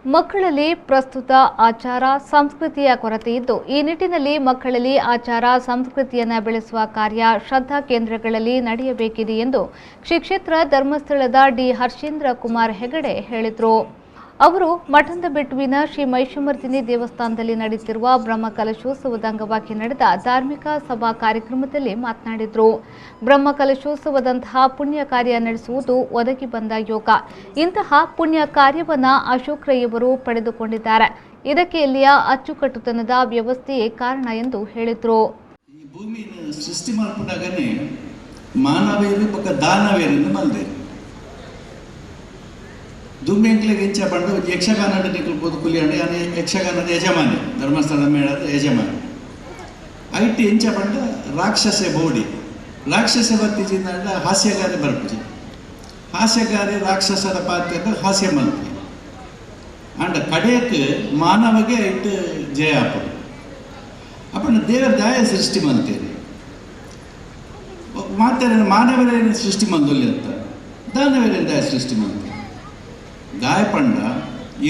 ಮಕ್ಕಳಲ್ಲಿ ಪ್ರಸ್ತುತ ಆಚಾರ ಸಂಸ್ಕೃತಿಯ ಕೊರತೆ ಇದ್ದು, ಈ ನಿಟ್ಟಿನಲ್ಲಿ ಮಕ್ಕಳಲ್ಲಿ ಆಚಾರ ಸಂಸ್ಕೃತಿಯನ್ನು ಬೆಳೆಸುವ ಕಾರ್ಯ ಶ್ರದ್ಧಾ ಕೇಂದ್ರಗಳಲ್ಲಿ ನಡೆಯಬೇಕಿದೆ ಎಂದು ಶ್ರೀಕ್ಷೇತ್ರ ಧರ್ಮಸ್ಥಳದ ಡಿ ಹರ್ಷೇಂದ್ರ ಕುಮಾರ್ ಹೆಗಡೆ ಹೇಳಿದರು. ಅವರು ಮಠಂದಬೆಟ್ಟುವಿನ ಶ್ರೀ ಮಹಿಷಮರ್ದಿನಿ ದೇವಸ್ಥಾನದಲ್ಲಿ ನಡೆಯುತ್ತಿರುವ ಬ್ರಹ್ಮಕಲಶೋತ್ಸವದ ಅಂಗವಾಗಿ ನಡೆದ ಧಾರ್ಮಿಕ ಸಭಾ ಕಾರ್ಯಕ್ರಮದಲ್ಲಿ ಮಾತನಾಡಿದರು. ಬ್ರಹ್ಮಕಲಶೋತ್ಸವದಂತಹ ಪುಣ್ಯ ಕಾರ್ಯ ನಡೆಸುವುದು ಒದಗಿ ಬಂದ ಯೋಗ. ಇಂತಹ ಪುಣ್ಯ ಕಾರ್ಯವನ್ನು ಅಶೋಕ್ ರೈಯವರು ಪಡೆದುಕೊಂಡಿದ್ದಾರೆ. ಇದಕ್ಕೆ ಇಲ್ಲಿಯ ಅಚ್ಚುಕಟ್ಟುತನದ ವ್ಯವಸ್ಥೆಯೇ ಕಾರಣ ಎಂದು ಹೇಳಿದರು. ಈ ಭೂಮಿಯನ್ನು ಸೃಷ್ಟಿ ಮಾಡಿಕೊಂಡಾಗನೇ ಮಾನವೇರು ಪಕ್ಕ ದಾನವೇರಿಂದ ಮಲ್ದೆ ದುಮ್ಮೆಂಕ್ಲೆಗೆ ಇಂಚ ಬಂದು ಯಕ್ಷಗಾನದ ನಿಕಲು ಬದುಕುಲಿ ಅಂಡೆ ಅನೇ ಯಕ್ಷಗಾನದ ಯಜಮಾನಿ ಧರ್ಮಸ್ಥಳ ಮೇಳದ ಯಜಮಾನಿ ಐಟಿ ಇಂಚ ಬಂದ ರಾಕ್ಷಸೆ ಬೋಡಿ ರಾಕ್ಷಸೆ ಬರ್ತಿಜಿಂದ ಹಾಸ್ಯಗಾರಿ ಬರ್ಪುಜಿ ಹಾಸ್ಯಗಾರಿ ರಾಕ್ಷಸರ ಪಾತ್ರ ಹಾಸ್ಯ ಮಲ್ಪಿ ಅಂಡ ಕಡೆಯಕ್ಕೆ ಮಾನವಗೆ ಇಟ್ಟು ಜಯ ಆಪಡು ಅಪ್ಪನ ದೇವರ ದಾಯ ಸೃಷ್ಟಿ ಮಲ್ತೇನೆ ಮಾತಾಡ ಮಾನವರೇನು ಸೃಷ್ಟಿ ಮಂದೊಲ್ಲಿ ಅಂತ ದಾನವರೇನು ದಾಯ ಸೃಷ್ಟಿ ಮಂತ ದಾಯ ಪಂಡ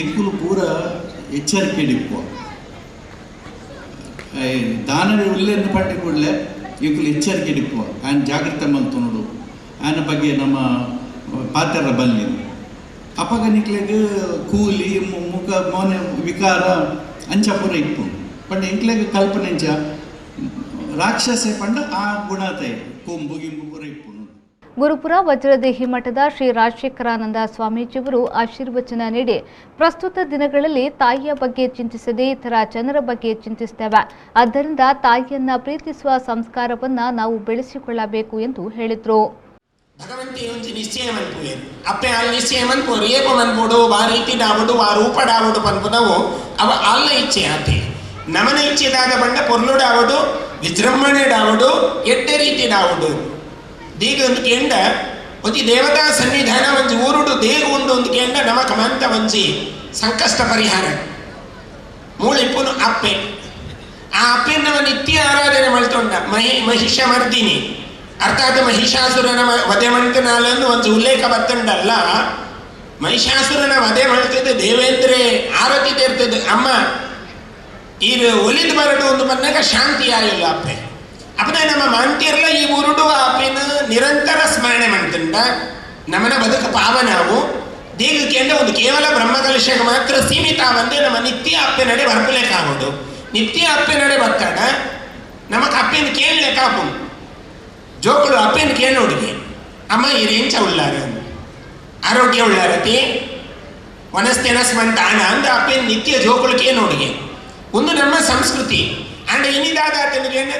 ಎಂಕುಲು ಪೂರ ಎಚ್ಚರಿಕೆ ಹಿಡಿಪುವ ದಾನವೇ ಉಲ್ಲೇಖ ಪಟ್ಟಿ ಕೂಡಲೇ ಎಂಕುಲು ಎಚ್ಚರಿಕೆ ಹಿಡಿಪುವ ಆಯ್ನ ಜಾಗ್ರತೆ ಮಲ್ತು ನೋಡು ಆಯ್ನ ಬಗ್ಗೆ ನಮ್ಮ ಪಾತ್ರ ಬಲ್ಲಿ ಅಪಗ ನಿಕ್ಲೆಗೆ ಕೂಲಿ ಮುಖ ಮೌನ ವಿಕಾರ ಅಂಚ ಪೂರ ಇಪ್ಪು ಪಂಡ ಎಂಕ್ಲೆಗೆ ಕಲ್ಪನೆ ಅಂಚ ರಾಕ್ಷಸೆ ಪಂಡ ಆ ಗುಣತೆ ಕೊಂಬು ಗಿಂಬು ಪೂರ ಇಪ್ಪು. ಗುರುಪುರ ವಜ್ರದೇಹಿ ಮಠದ ಶ್ರೀ ರಾಜಶೇಖರಾನಂದ ಸ್ವಾಮೀಜಿಯವರು ಆಶೀರ್ವಚನ ನೀಡಿ, ಪ್ರಸ್ತುತ ದಿನಗಳಲ್ಲಿ ತಾಯಿಯ ಬಗ್ಗೆ ಚಿಂತಿಸದೆ ಇತರ ಜನರ ಬಗ್ಗೆ ಚಿಂತಿಸುತ್ತೇವೆ. ಆದ್ದರಿಂದ ತಾಯಿಯನ್ನ ಪ್ರೀತಿಸುವ ಸಂಸ್ಕಾರವನ್ನ ನಾವು ಬೆಳೆಸಿಕೊಳ್ಳಬೇಕು ಎಂದು ಹೇಳಿದರು. ಭಗವಂತಿ ಒಂಜಿ ನಿಶ್ಚಯಮನ್ಪುವೆ ಅಪ್ಪೆ ಆ ನಿಶ್ಚಯಮನ್ಪು ರೇಪಮನ್ಪುಡು ಬಾರೀತಿ ಡಾವುಡು ಆ ರೂಪ ಡಾವುಡು ಪನ್ಪುನವು ಅವ ಅಲ್ಲ ಇಚ್ಛೆ ಆತೆ ನಮನ ಇಚ್ಛೆದಾಗ ಬಂಡ ಪೊರ್ಲುಡಾವುಡು ವಿಜೃಂಭಣೆ ಡಾವುಡು ಎಡ್ಡೆ ರೀತಿ ಡಾವುಡು ದೀಗ ಒಂದು ಕೇಂಡ ಒಂಜಿ ದೇವತಾ ಸನ್ನಿಧಾನ ಒಂಜಿ ಊರುಡು ದೇಗ ಉಂಡು ಒಂದು ಕೇಂಡ ನಮಕ ಮಂತ ಒಂಜಿ ಸಂಕಷ್ಟ ಪರಿಹಾರ ಮೂಳಿಪ್ಪುನು ಅಪ್ಪೆ ಆ ಅಪ್ಪೆನ್ನವ ನಿತ್ಯ ಆರಾಧನೆ ಮಾಡ್ತೊಂಡ ಮಹಿಷಮರ್ದಿನಿ ಅರ್ಥಾತ್ ಮಹಿಷಾಸುರನ ವಧೆ ಮಾಡ್ತನಾಲಂದು ಒಂದು ಉಲ್ಲೇಖ ಬತ್ತಂಡಲ್ಲ. ಮಹಿಷಾಸುರನ ವಧೆ ಮಾಡ್ತಿದ್ದೆ ದೇವೇಂದ್ರೆ ಆರತಿ ತೇರ್ತದೆ ಅಮ್ಮ ಇದು ಒಲಿದು ಬರಡು ಒಂದು ಬಂದಾಗ ಶಾಂತಿ ಆಗಿಲ್ಲ ಅಪ್ಪೆ ಅಪ್ಪನ ನಮ್ಮ ಮಾಂತಿಯರ್ಲ ಈ ಊರುಡು ಅಪ್ಪನ ನಿರಂತರ ಸ್ಮರಣೆ ಮಾಡ್ತಂಡ ನಮ್ಮನ ಬದುಕ ಪಾವನಾವು ದೀಗಕ್ಕೆಂಡ ಒಂದು ಕೇವಲ ಬ್ರಹ್ಮಕಲಶಕ್ಕೆ ಮಾತ್ರ ಸೀಮಿತ ಬಂದೆ ನಮ್ಮ ನಿತ್ಯ ಅಪ್ಪೆ ನಡೆ ಬರ್ಪಲೇಕಾಗೋದು ನಿತ್ಯ ಅಪ್ಪೆ ನಡೆ ಬತ್ತಾಡ ನಮಕ್ ಅಪ್ಪೆನ ಕೇಳಲೇಕಾಪು ಜೋಕುಳು ಅಪ್ಪೆನ ಕೇಳಿ ನೋಡಿಗೆ ಅಮ್ಮ ಈ ರೇಂಚ ಉಳ್ಳಾರ ಆರೋಗ್ಯ ಉಳ್ಳಾರತಿ ವನಸ್ತೆನಸ್ಮಂತ ಹಣ ಅಂದ ಅಪ್ಪೆನ ನಿತ್ಯ ಜೋಕುಳು ಕೇಳಿ ನೋಡಿಗೆ ಒಂದು ನಮ್ಮ ಸಂಸ್ಕೃತಿ ಅಂಡ್ ಇನಿದಾದ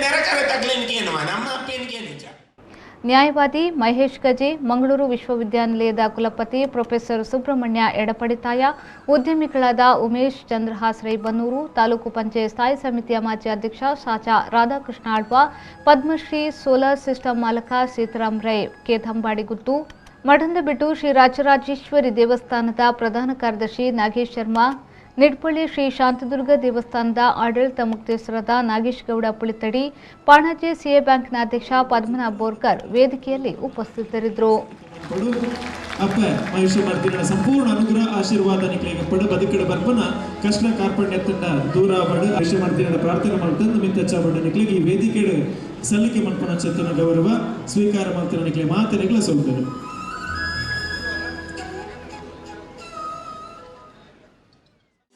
ನೆರಕರ ತಗ್ಲಿನ್ಕೇನುವ ನಮ್ಮ ಅಪ್ಪೇನ್ಕೇನು ನಿಜ. ನ್ಯಾಯವಾದಿ ಮಹೇಶ್ ಗಜೆ, ಮಂಗಳೂರು ವಿಶ್ವವಿದ್ಯಾನಿಲಯದ ಕುಲಪತಿ ಪ್ರೊಫೆಸರ್ ಸುಬ್ರಹ್ಮಣ್ಯ ಎಡಪಡಿತಾಯ, ಉದ್ಯಮಿಗಳಾದ ಉಮೇಶ್ ಚಂದ್ರಹಾಸ್ ರೈಬನ್ನೂರು, ತಾಲೂಕು ಪಂಚಾಯತ್ ಸ್ಥಾಯಿ ಸಮಿತಿಯ ಮಾಜಿ ಅಧ್ಯಕ್ಷ ಸಾಚಾ ರಾಧಾಕೃಷ್ಣ ಆಳ್ವ, ಪದ್ಮಶ್ರೀ ಸೋಲಾರ್ ಸಿಸ್ಟಮ್ ಮಾಲಕ ಸೀತಾರಾಮ್ ರೈ ಕೇತಂಬಾಡಿಗುತ್ತು, ಮಠಂದಬೆಟ್ಟು ಶ್ರೀ ರಾಜರಾಜೇಶ್ವರಿ ದೇವಸ್ಥಾನದ ಪ್ರಧಾನ ಕಾರ್ಯದರ್ಶಿ ನಾಗೇಶ್ ಶರ್ಮಾ, ನಿಡ್ಪಳ್ಳಿ ಶ್ರೀ ಶಾಂತದುರ್ಗ ದೇವಸ್ಥಾನದ ಆಡಳಿತ ಮುಕ್ತೇಶ್ವರದ ನಾಗೇಶ್ ಗೌಡ ಪುಳಿತಡಿ, ಪಾಣಾಜೆ ಸಿಎ ಬ್ಯಾಂಕ್ನ ಅಧ್ಯಕ್ಷ ಪದ್ಮನಾಭ್ ಬೋರ್ಕರ್ ವೇದಿಕೆಯಲ್ಲಿ ಉಪಸ್ಥಿತರಿದ್ದರು. ಅಪ್ಪ ಮಹಿಷಮರ್ದಿನ ಸಂಪೂರ್ಣ ಅನುಗ್ರಹ ಆಶೀರ್ವಾದ ನಿಕ್ಲಿಗೆ ಪಡ ಬದುಕಡ ಬರ್ಪನ ಕಷ್ಟ ಕಾರ್ಪಣ್ಯತಂಡ ದೂರ ಬಡ ಮಹಿಷಮರ್ದಿನ ಪ್ರಾರ್ಥನೆ ಮಾಡ್ತಂದು ಮಿಂತಚ್ಚ ಬಡ ನಿಕ್ಲಿಗೆ ಈ ವೇದಿಕೆಡು ಸಲ್ಲಿಕೆ ಮಾಡ್ಪನ ಚೇತನ ಗೌರವ ಸ್ವೀಕಾರ ಮಾಡ್ತಾನೆ ನಿಕ್ಲೆ ಮಾತನೆಗಳ ಸೋಲ್ತಾರೆ.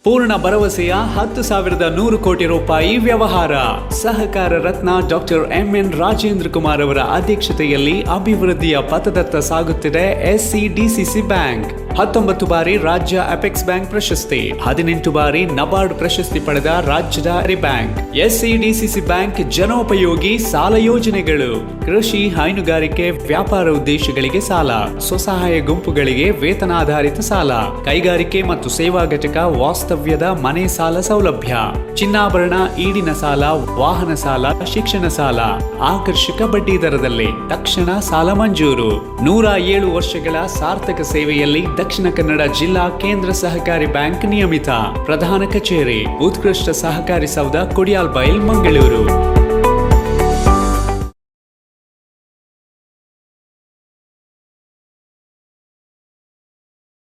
ಪೂರ್ಣ ಭರವಸೆಯ 10,100 ಕೋಟಿ ರೂಪಾಯಿ ವ್ಯವಹಾರ. ಸಹಕಾರ ರತ್ನ ಡಾಕ್ಟರ್ ಎಂಎನ್ ರಾಜೇಂದ್ರ ಕುಮಾರ್ ಅವರ ಅಧ್ಯಕ್ಷತೆಯಲ್ಲಿ ಅಭಿವೃದ್ಧಿಯ ಪಥದತ್ತ ಸಾಗುತ್ತಿದೆ ಎಸ್ಸಿಡಿಸಿಸಿ ಬ್ಯಾಂಕ್. 19 ಬಾರಿ ರಾಜ್ಯ ಅಪೆಕ್ಸ್ ಬ್ಯಾಂಕ್ ಪ್ರಶಸ್ತಿ, 18 ಬಾರಿ ನಬಾರ್ಡ್ ಪ್ರಶಸ್ತಿ ಪಡೆದ ರಾಜ್ಯದ ಬ್ಯಾಂಕ್. ಎಸ್ಸಿಡಿಸಿಸಿ ಬ್ಯಾಂಕ್ ಜನೋಪಯೋಗಿ ಸಾಲ ಯೋಜನೆಗಳು, ಕೃಷಿ, ಹೈನುಗಾರಿಕೆ, ವ್ಯಾಪಾರ ಉದ್ದೇಶಗಳಿಗೆ ಸಾಲ, ಸ್ವಸಹಾಯ ಗುಂಪುಗಳಿಗೆ ವೇತನಾಧಾರಿತ ಸಾಲ, ಕೈಗಾರಿಕೆ ಮತ್ತು ಸೇವಾ ಘಟಕ ವಾಸ್ತವ್ಯದ ಮನೆ ಸಾಲ ಸೌಲಭ್ಯ, ಚಿನ್ನಾಭರಣ, ಈಡಿನ ಸಾಲ, ವಾಹನ ಸಾಲ, ಶಿಕ್ಷಣ ಸಾಲ, ಆಕರ್ಷಕ ಬಡ್ಡಿ ದರದಲ್ಲಿ ತಕ್ಷಣ ಸಾಲ ಮಂಜೂರು. 107 ವರ್ಷಗಳ ಸಾರ್ಥಕ ಸೇವೆಯಲ್ಲಿ ದಕ್ಷಿಣ ಕನ್ನಡ ಜಿಲ್ಲಾ ಕೇಂದ್ರ ಸಹಕಾರಿ ಬ್ಯಾಂಕ್ ನಿಯಮಿತ. ಪ್ರಧಾನ ಕಚೇರಿ, ಉತ್ಕೃಷ್ಟ ಸಹಕಾರಿ ಸೌಧ, ಕೊಡಿಯಾಲ್ ಬೈಲ್, ಮಂಗಳೂರು.